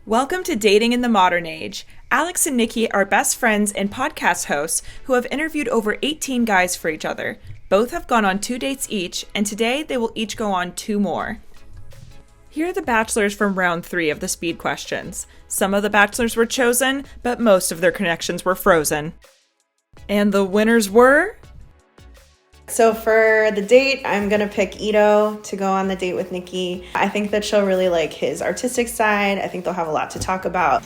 Welcome to Dating in the Modern Age. Alex and Nicci are best friends and podcast hosts who have interviewed over 18 guys for each other. Both have gone on 2 dates each, and today they will each go on 2 more. Here are the bachelors from round 3 of the speed questions. Some of the bachelors were chosen, but most of their connections were frozen. And the winners were... So for the date, I'm going to pick Ito to go on the date with Nicci. I think that she'll really like his artistic side. I think they'll have a lot to talk about.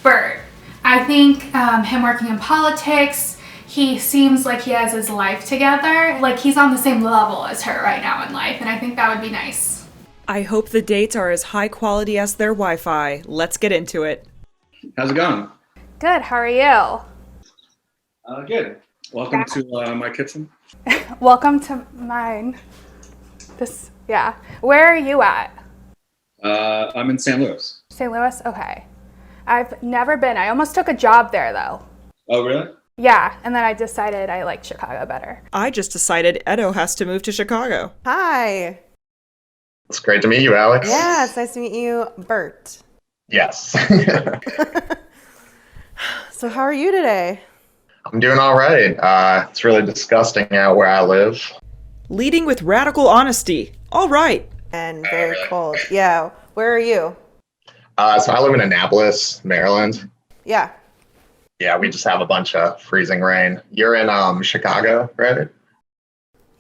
Bert. I think him working in politics, he seems like he has his life together. Like he's on the same level as her right now in life, and I think that would be nice. I hope the dates are as high quality as their Wi-Fi. Let's get into it. How's it going? Good, how are you? Good. Welcome to my kitchen. Welcome to mine. Where are you at? I'm in St. Louis. St. Louis? Okay. I've never been. I almost took a job there though. Oh, really? Yeah, and then I decided I like Chicago better. I just decided Edo has to move to Chicago. Hi. It's great to meet you, Alex. Yeah, it's nice to meet you, Bert. Yes. So how are you today? I'm doing all right. It's really disgusting out where I live. Leading with radical honesty. All right. And very cold. Yeah. Where are you? So I live in Annapolis, Maryland. Yeah. Yeah, we just have a bunch of freezing rain. You're in Chicago, right?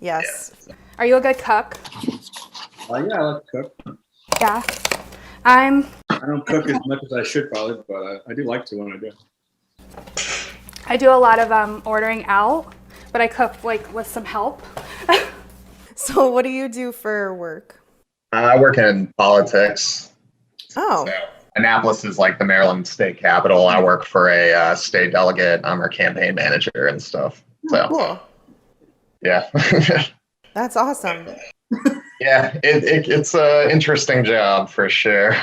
Yes. Yeah. Are you a good cook? Yeah, I like to cook. Yeah. I don't cook as much as I should probably, but I do like to when I do. I do a lot of ordering out, but I cook like with some help. So what do you do for work? I work in politics. Oh. So Annapolis is like the Maryland state capital. I work for a state delegate. I'm our campaign manager and stuff. So Cool. Yeah. That's awesome. Yeah, it's an interesting job for sure.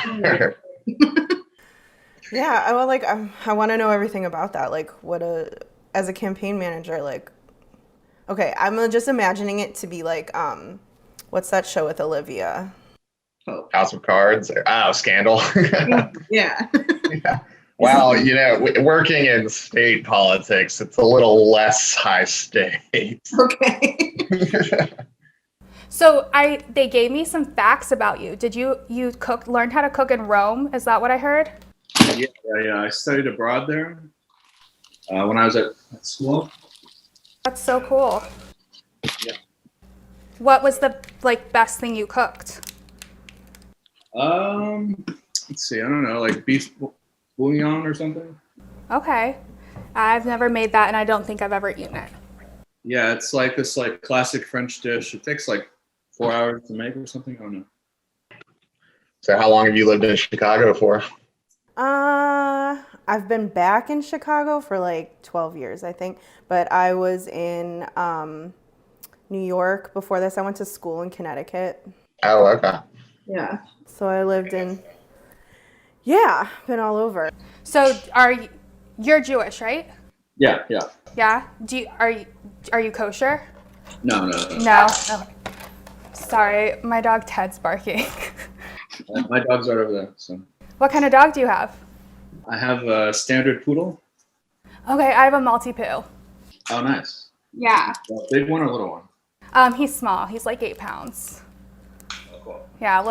Yeah, I want to know everything about that. Like, as a campaign manager, like, okay, I'm just imagining it to be like, what's that show with Olivia? Oh, House of Cards. Scandal. Yeah. Yeah. Well, working in state politics, it's a little less high stakes. Okay. So they gave me some facts about you. Did you learn how to cook in Rome? Is that what I heard? Yeah. I studied abroad there when I was at school. That's so cool. Yeah. What was the best thing you cooked? Let's see. I don't know, like beef bouillon or something. Okay. I've never made that, and I don't think I've ever eaten it. Yeah, it's like this classic French dish. It takes 4 hours to make or something. I don't know. So how long have you lived in Chicago for? I've been back in Chicago for 12 years, I think. But I was in New York before this. I went to school in Connecticut. Oh, okay. Yeah. So I lived been all over. So you're Jewish, right? Yeah. Yeah. Are you kosher? No. No. Oh. Sorry, my dog Ted's barking. My dog's right over there. So What kind of dog do you have? I have a standard poodle. Okay, I have a Maltipoo. Oh, nice. Yeah. Big one or little one? He's small. He's 8 pounds. Oh, cool. Yeah, a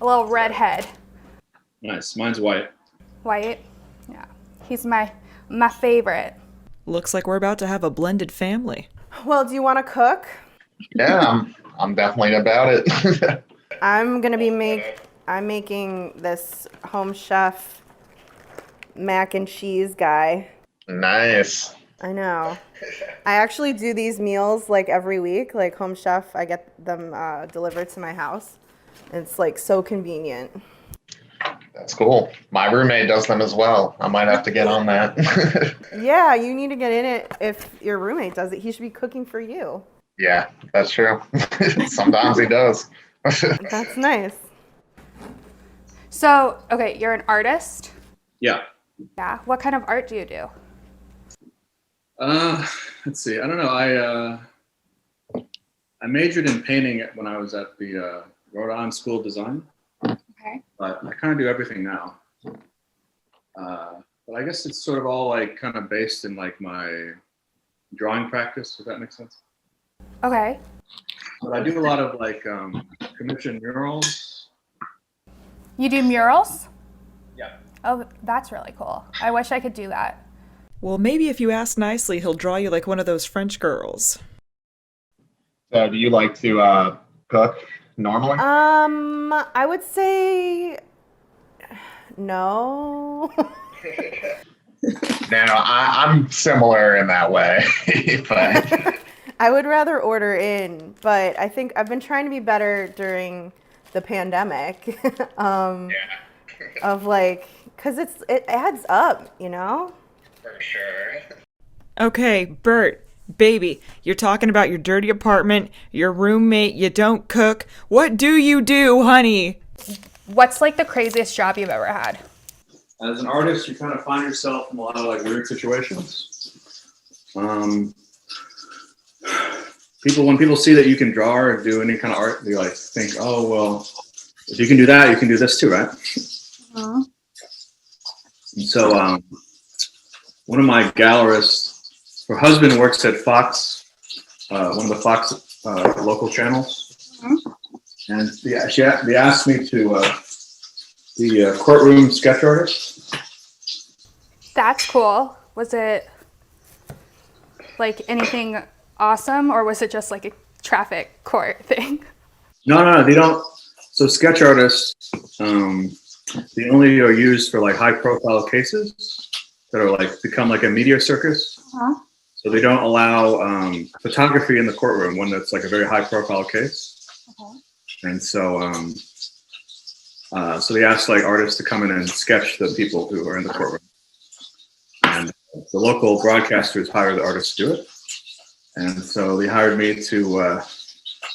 little redhead. Nice. Mine's white. White. Yeah. He's my favorite. Looks like we're about to have a blended family. Well, do you want to cook? Yeah, I'm definitely about it. I'm gonna be I'm making this Home Chef mac and cheese guy. Nice. I know. I actually do these meals every week. Home Chef, I get them delivered to my house. It's so convenient. That's cool. My roommate does them as well. I might have to get on that. Yeah, you need to get in it if your roommate does it. He should be cooking for you. Yeah, that's true. Sometimes he does. That's nice. So, okay, you're an artist? Yeah. Yeah. What kind of art do you do? Let's see. I don't know. I majored in painting when I was at the Rhode Island School of Design. Okay. But I kind of do everything now. But I guess it's sort of all like kind of based in like my drawing practice, if that makes sense. Okay. But I do a lot of like commission murals. You do murals? Yeah. Oh, that's really cool. I wish I could do that. Well, maybe if you ask nicely, he'll draw you like one of those French girls. So do you like to cook normally? I would say no. No, I'm similar in that way, but I would rather order in, but I think I've been trying to be better during the pandemic. Of like, cause it adds up, you know? for sure. Okay, Bert, baby, you're talking about your dirty apartment, your roommate, you don't cook. What do you do, honey? What's like the craziest job you've ever had? As an artist, you kind of find yourself in a lot of like weird situations. When people see that you can draw or do any kind of art, they like think, oh well, if you can do that, you can do this too, right? And so one of my gallerists, her husband works at Fox, one of the Fox local channels, and they asked me to be a courtroom sketch artist. That's cool. Was it like anything awesome, or was it just like a traffic court thing? No, they don't. So sketch artists, they only are used for like high profile cases that are like become like a media circus. So they don't allow photography in the courtroom when it's like a very high profile case. And so, so they asked like artists to come in and sketch the people who are in the courtroom. And the local broadcasters hire the artists to do it. And so they hired me to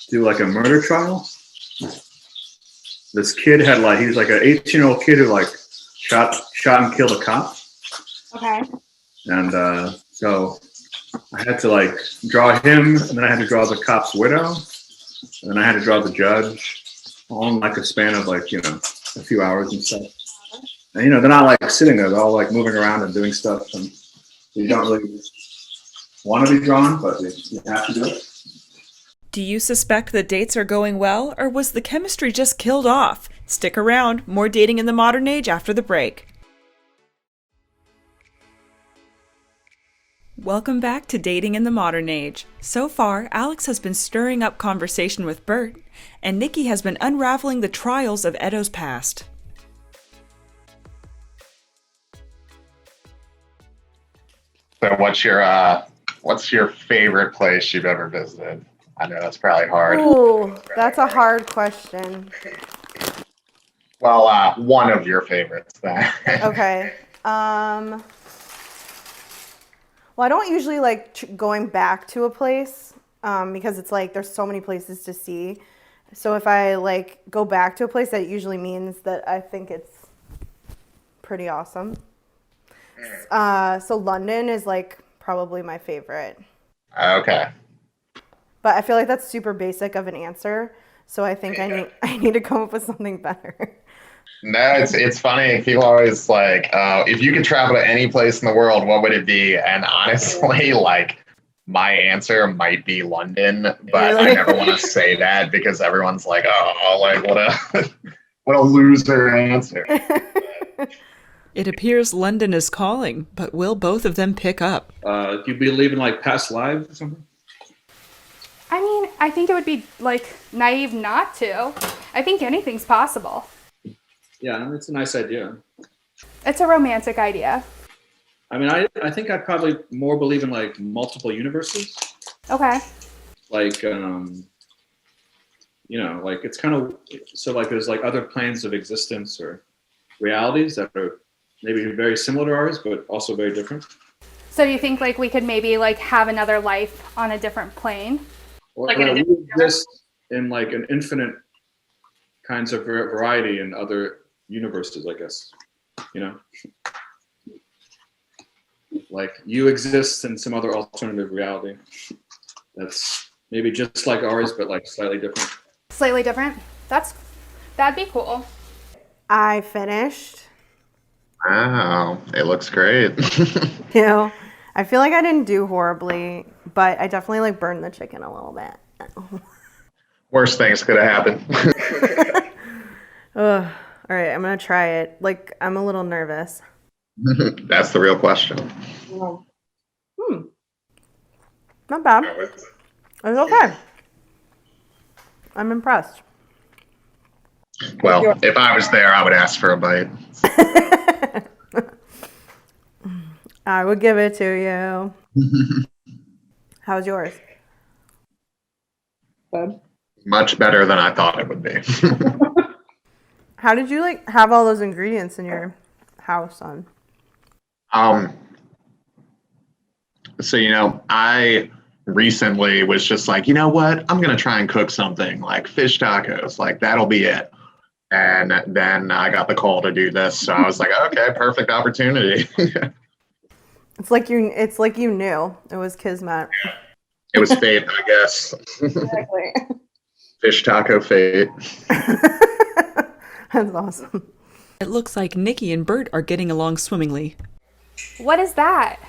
do like a murder trial. This kid had like, he was like an 18-year-old kid who like shot and killed a cop. Okay. And so I had to like draw him, and then I had to draw the cop's widow, and then I had to draw the judge, all in like a span of like, a few hours and stuff. And they're not like sitting there, they're all like moving around and doing stuff, and you don't really want to be drawn, but you have to do it. Do you suspect the dates are going well, or was the chemistry just killed off? Stick around, more dating in the modern age after the break. Welcome back to Dating in the Modern Age. So far, Alex has been stirring up conversation with Bert, and Nicci has been unraveling the trials of Edo's past. So what's your favorite place you've ever visited? I know that's probably hard. Ooh, that's a hard question. Well, one of your favorites then. Okay. Well, I don't usually like going back to a place because it's like there's so many places to see. So if I like go back to a place, that usually means that I think it's pretty awesome. So London is like probably my favorite. Okay. But I feel like that's super basic of an answer. So I think I need to come up with something better. No, it's funny. People always like, if you could travel to any place in the world, what would it be? And honestly, like my answer might be London, but Really? I never want to say that because everyone's like, oh, like what a loser answer. It appears London is calling, but will both of them pick up? Do you believe in like past lives or something? I mean, I think it would be like naive not to. I think anything's possible. Yeah, I mean, it's a nice idea. It's a romantic idea. I mean, I think I probably more believe in like multiple universes. Okay. Like, like it's kind of, so like there's like other planes of existence or realities that are maybe very similar to ours, but also very different. So do you think like we could maybe like have another life on a different plane? Or Like in a we different exist in like an infinite kinds of variety in other universes, I guess. Like you exist in some other alternative reality that's maybe just like ours, but like slightly different. Slightly different? That'd be cool. I finished Wow, it looks great. You know, I feel like I didn't do horribly, but I definitely like burned the chicken a little bit. Worst things could have happened. Ugh. All right, I'm gonna try it. Like, I'm a little nervous. That's the real question. Not bad. It's okay. I'm impressed. Well, if I was there, I would ask for a bite. I would give it to you. How's yours? Good. Much better than I thought it would be. How did you like have all those ingredients in your house on? So, I recently was just like, you know what? I'm going to try and cook something like fish tacos. Like, that'll be it. And then I got the call to do this. So I was like, okay, perfect opportunity. It's like you knew. It was kismet. It was fate, I guess. Exactly. Fish taco fate. That's awesome. It looks like Nicci and Bert are getting along swimmingly. What is that?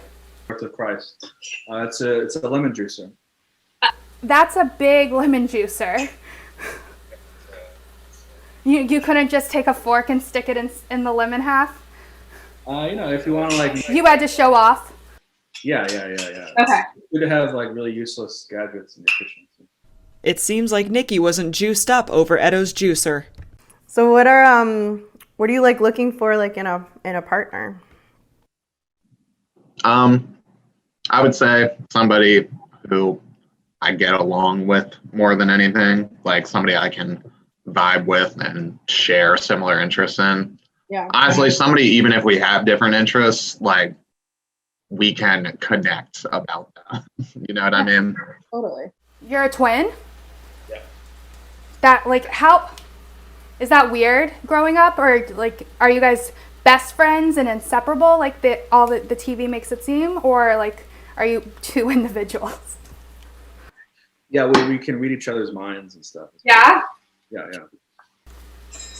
Birth of Christ. It's a lemon juicer. That's a big lemon juicer. You couldn't just take a fork and stick it in the lemon half? If you want to like. You had to show off? Yeah. Okay. It's good to have like really useless gadgets in your kitchen. It seems like Nicci wasn't juiced up over Edo's juicer. So what are you like looking for like in a partner? I would say somebody who I get along with more than anything, like somebody I can vibe with and share similar interests in. Yeah. Honestly, somebody, even if we have different interests, like we can connect about that. You know what I mean? Totally. You're a twin? Yeah. That, like, how... Is that weird growing up? Or, like, are you guys best friends and inseparable, like the TV makes it seem? Or, like, are you two individuals? Yeah, we can read each other's minds and stuff. Yeah? Yeah.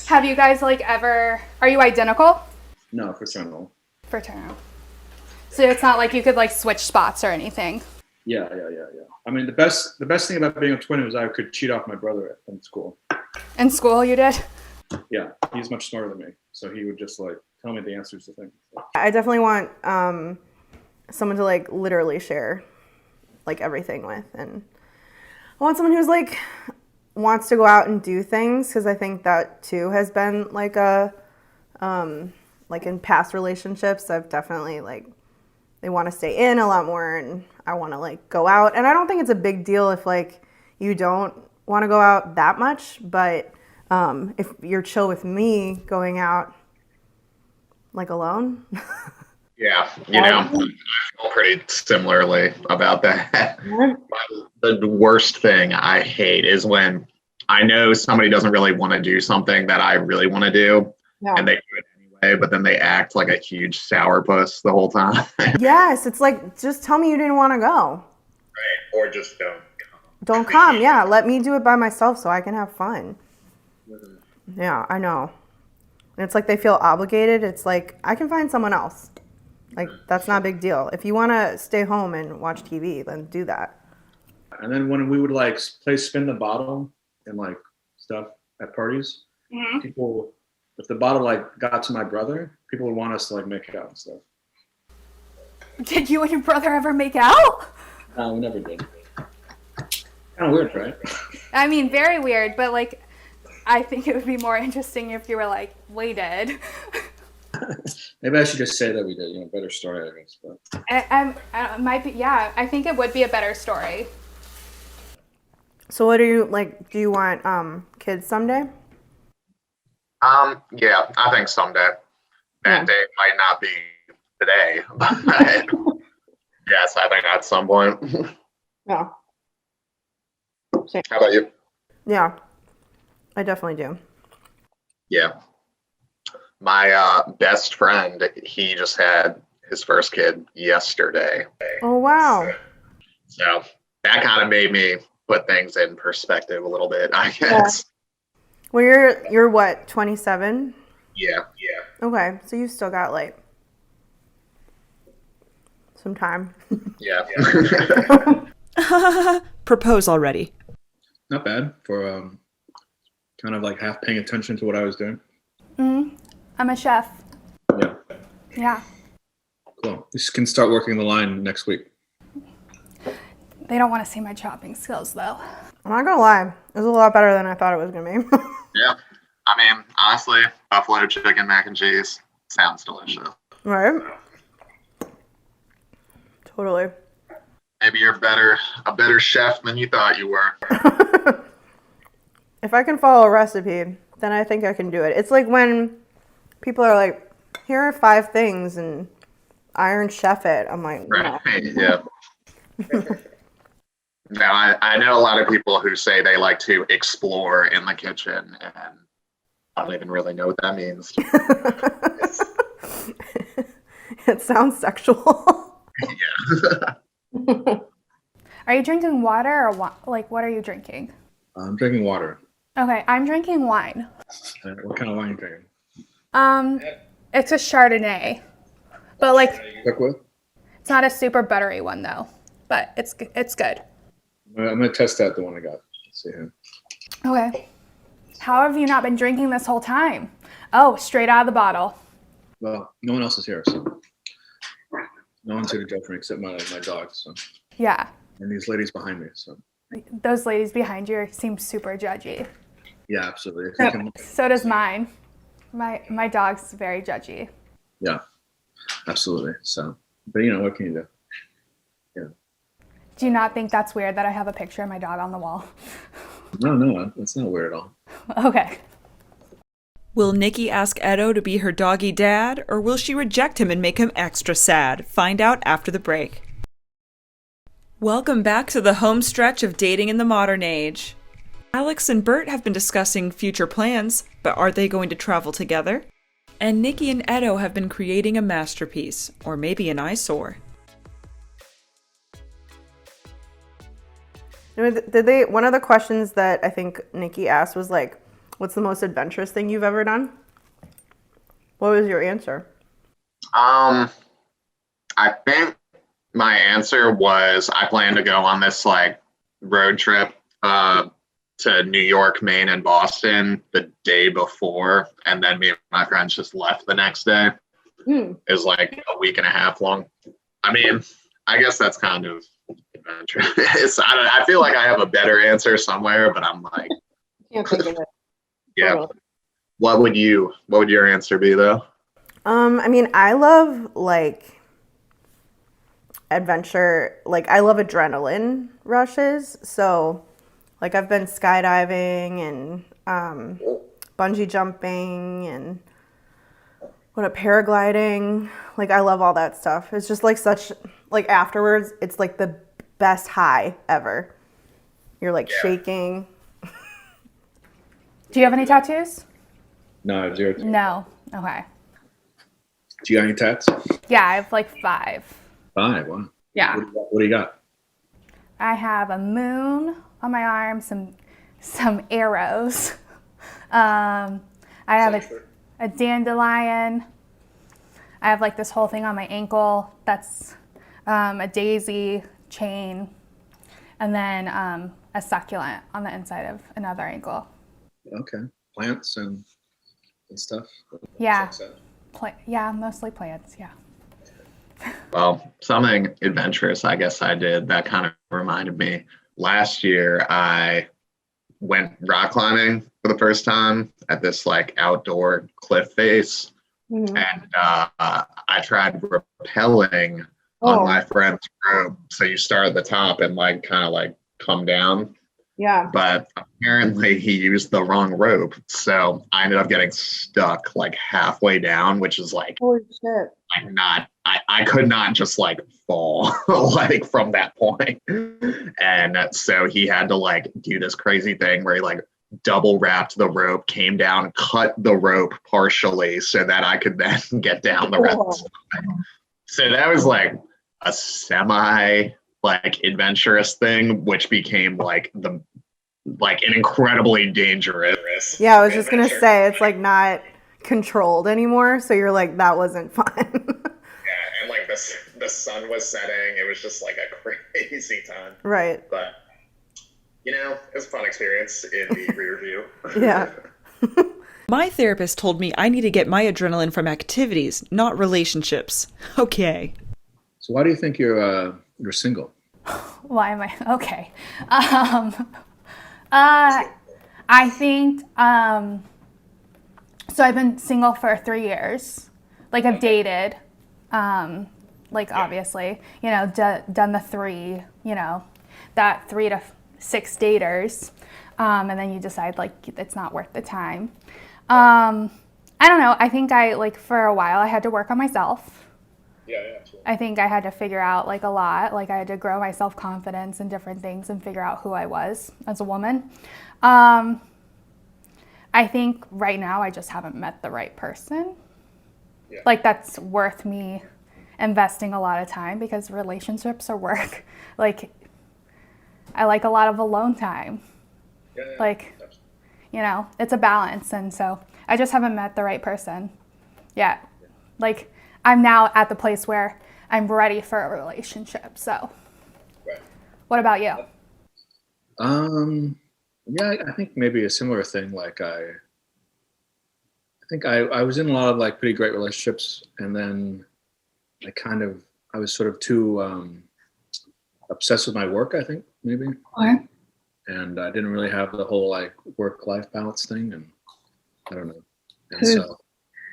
Have you guys, like, ever... Are you identical? No, fraternal. Fraternal. So it's not like you could, like, switch spots or anything? Yeah. I mean, the best thing about being a twin was I could cheat off my brother in school. In school you did? Yeah, he's much smarter than me, so he would just like tell me the answers to things. I definitely want someone to like literally share like everything with, and I want someone who's like wants to go out and do things, because I think that too has been like a like in past relationships I've definitely like they want to stay in a lot more and I want to like go out, and I don't think it's a big deal if like you don't want to go out that much, but if you're chill with me going out like alone. Yeah, I feel pretty similarly about that. The worst thing I hate is when I know somebody doesn't really want to do something that I really want to do, and they do it anyway, but then they act like a huge sourpuss the whole time. Yes, it's like, just tell me you didn't want to go. Right, or just don't come. Don't come, yeah. Let me do it by myself so I can have fun. Yeah, I know. And it's like they feel obligated. It's like, I can find someone else. Like, that's not a big deal. If you want to stay home and watch TV, then do that. And then when we would like play spin the bottle and like stuff at parties, people, if the bottle like got to my brother, people would want us to like make out and stuff. Did you and your brother ever make out? No, we never did. Kind of weird, right? I mean, very weird, but like, I think it would be more interesting if you were like, we did. Maybe I should just say that we did. Better story, I guess. But I might be, yeah. I think it would be a better story. So what do you, like, do you want kids someday? Yeah, I think someday. That day might not be today, but yes, I think at some point. Yeah. Same. How about you? Yeah, I definitely do. Yeah. My best friend, he just had his first kid yesterday. Oh, wow. So that kind of made me put things in perspective a little bit, I guess. Well, you're what, 27? Yeah. Okay, so you still got like some time. Yeah. Propose already. Not bad for kind of like half paying attention to what I was doing. I'm a chef. Yeah, Yeah. cool. You can start working the line next week. They don't want to see my chopping skills though. I'm not gonna lie, it was a lot better than I thought it was gonna be. Yeah. I mean, honestly, buffalo chicken mac and cheese sounds delicious. Right? Totally. Maybe you're a better chef than you thought you were. If I can follow a recipe, then I think I can do it. It's like when people are like, here are 5 things and Iron Chef it. I'm like, no. Right. Yeah. Now, I know a lot of people who say they like to explore in the kitchen, and I don't even really know what that means. It sounds sexual. Yeah. Are you drinking water or like what are you drinking? I'm drinking water. Okay, I'm drinking wine. What kind of wine are you drinking? It's a Chardonnay, but like Cook with? it's not a super buttery one though. But it's good. I'm gonna test out the one I got. Let's see here. Okay. How have you not been drinking this whole time? Oh, straight out of the bottle. Well, no one else is here, so no one's here to judge me except my dogs. So. Yeah. And these ladies behind me. So Those ladies behind you seem super judgy. yeah, absolutely. If you can- So does mine. My dog's very judgy. yeah, absolutely. So, but you know, what can you do? Do you not think that's weird that I have a picture of my dog on the wall? No, it's not weird at all. Okay. Will Nicci ask Edo to be her doggy dad, or will she reject him and make him extra sad? Find out after the break. Welcome back to the home stretch of dating in the modern age. Alex and Bert have been discussing future plans, but are they going to travel together? And Nicci and Edo have been creating a masterpiece, or maybe an eyesore. One of the questions that I think Nicci asked was like, what's the most adventurous thing you've ever done? What was your answer? I think my answer was I plan to go on this like road trip to New York, Maine, and Boston the day before, and then me and my friends just left the next day. It was like a week and a half long. I mean, I guess that's kind of adventurous. I feel like I have a better answer somewhere, but I'm like, Can't think of it. yeah. Totally. What would your answer be though? I mean, I love like adventure, like I love adrenaline rushes. So like I've been skydiving and bungee jumping and paragliding. Like I love all that stuff. It's just like such, like afterwards, it's like the best high ever. You're like shaking. Do you have any tattoos? No, zero. No. Okay. Do you got any tats? Yeah, I have like 5. 5. Wow. Yeah. What do you got? I have a moon on my arm, some arrows. I have a dandelion. I have like this whole thing on my ankle. That's a daisy chain. And then a succulent on the inside of another ankle. Okay. Plants and stuff. Yeah. Yeah, mostly plants. Yeah. Well, something adventurous I guess I did that kind of reminded me. Last year, I went rock climbing for the first time at this like outdoor cliff face. Mhm. And I tried rappelling on my friend's rope. So you start at the top and like kind of like come down. Yeah. But apparently he used the wrong rope. So I ended up getting stuck like halfway down, which is like Holy shit. I could not just like fall like from that point. And so he had to like do this crazy thing where he like double wrapped the rope, came down, cut the rope partially so that I could then get down the rest. So that was like a semi like adventurous thing, which became like an incredibly dangerous. Yeah, I was just gonna say it's like not controlled anymore. So you're like, that wasn't fun. Yeah, and like the sun was setting. It was just like a crazy time. Right. But you know, it was a fun experience in the rear view. Yeah. My therapist told me I need to get my adrenaline from activities, not relationships. Okay. So why do you think you're single? Why am I okay? I think so I've been single for 3 years. Like I've dated, like obviously, you know, done the 3, you know, that 3 to 6 daters, and then you decide like it's not worth the time. I don't know. I think I like for a while I had to work on myself. Yeah, absolutely. I think I had to figure out like a lot. Like I had to grow my self-confidence and different things and figure out who I was as a woman. I think right now I just haven't met the right person. Yeah. Like that's worth me investing a lot of time because relationships are work. Like I like a lot of alone time. Yeah, Like, absolutely. you know, it's a balance. And so I just haven't met the right person yet. Like I'm now at the place where I'm ready for a relationship. So Right. what about you? Yeah, I think maybe a similar thing. Like I think I was in a lot of like pretty great relationships, and then I was sort of too obsessed with my work, I think maybe, Okay. and I didn't really have the whole like work-life balance thing, and I don't know, and Ooh. so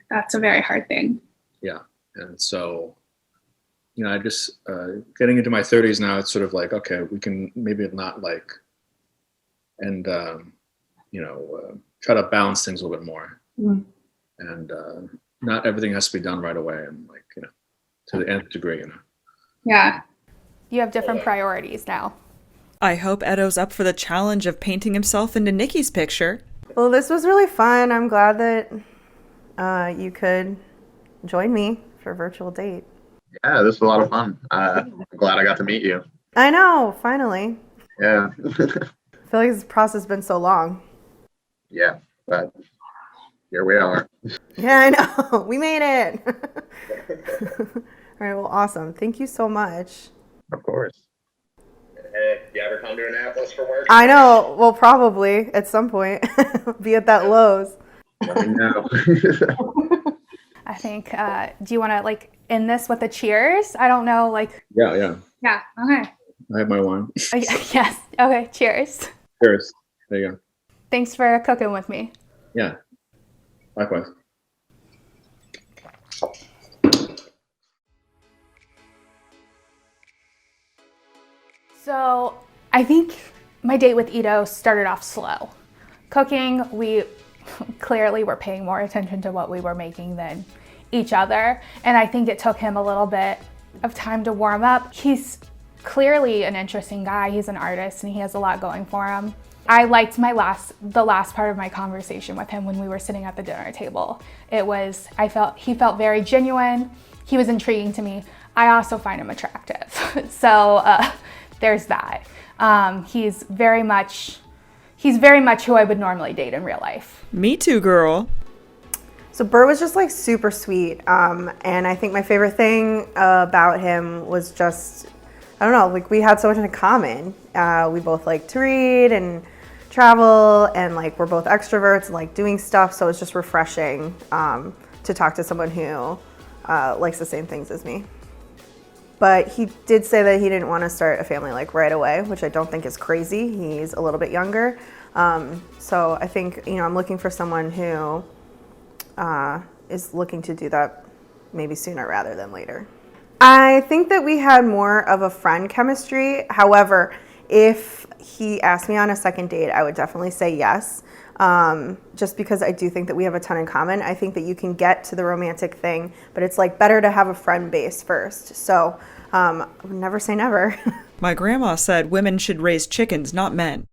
That's a very hard thing. yeah, and so you know, I just getting into my 30s now. It's sort of like, okay, we can maybe not like, and you know, try to balance things a little bit more, and not everything has to be done right away, and like, you know, to the nth degree, you know. Yeah. You have different priorities now. I hope Edo's up for the challenge of painting himself into Nicci's picture. Well, this was really fun. I'm glad that you could join me for a virtual date. Yeah, this was a lot of fun. I'm glad I got to meet you. I know, finally. Yeah. I feel like this process has been so long. Yeah, but here we are. Yeah, I know. We made it. All right, well, awesome. Thank you so much. Of course. Hey, you ever come to Annapolis for work? I know. Well, probably at some point. Be at that Lowe's. Let me know. I think, do you want to like end this with a cheers? I don't know, like, Yeah. Yeah. Okay. I have my wine. yes. Okay, cheers. Cheers. There you go. Thanks for cooking with me. Yeah. Likewise. So I think my date with Ito started off slow. Cooking, we clearly were paying more attention to what we were making than each other. And I think it took him a little bit of time to warm up. He's clearly an interesting guy. He's an artist and he has a lot going for him. I liked the last part of my conversation with him when we were sitting at the dinner table. He felt very genuine. He was intriguing to me. I also find him attractive. So there's that. He's very much who I would normally date in real life. Me too, girl. So Burr was just like super sweet. And I think my favorite thing about him was just, I don't know, like we had so much in common. We both like to read and travel, and like we're both extroverts and like doing stuff. So it's just refreshing to talk to someone who likes the same things as me. But he did say that he didn't want to start a family like right away, which I don't think is crazy. He's a little bit younger. So I think, you know, I'm looking for someone who is looking to do that maybe sooner rather than later. I think that we had more of a friend chemistry. However, if he asked me on a second date, I would definitely say yes. Just because I do think that we have a ton in common. I think that you can get to the romantic thing, but it's like better to have a friend base first. So never say never. My grandma said women should raise chickens, not men.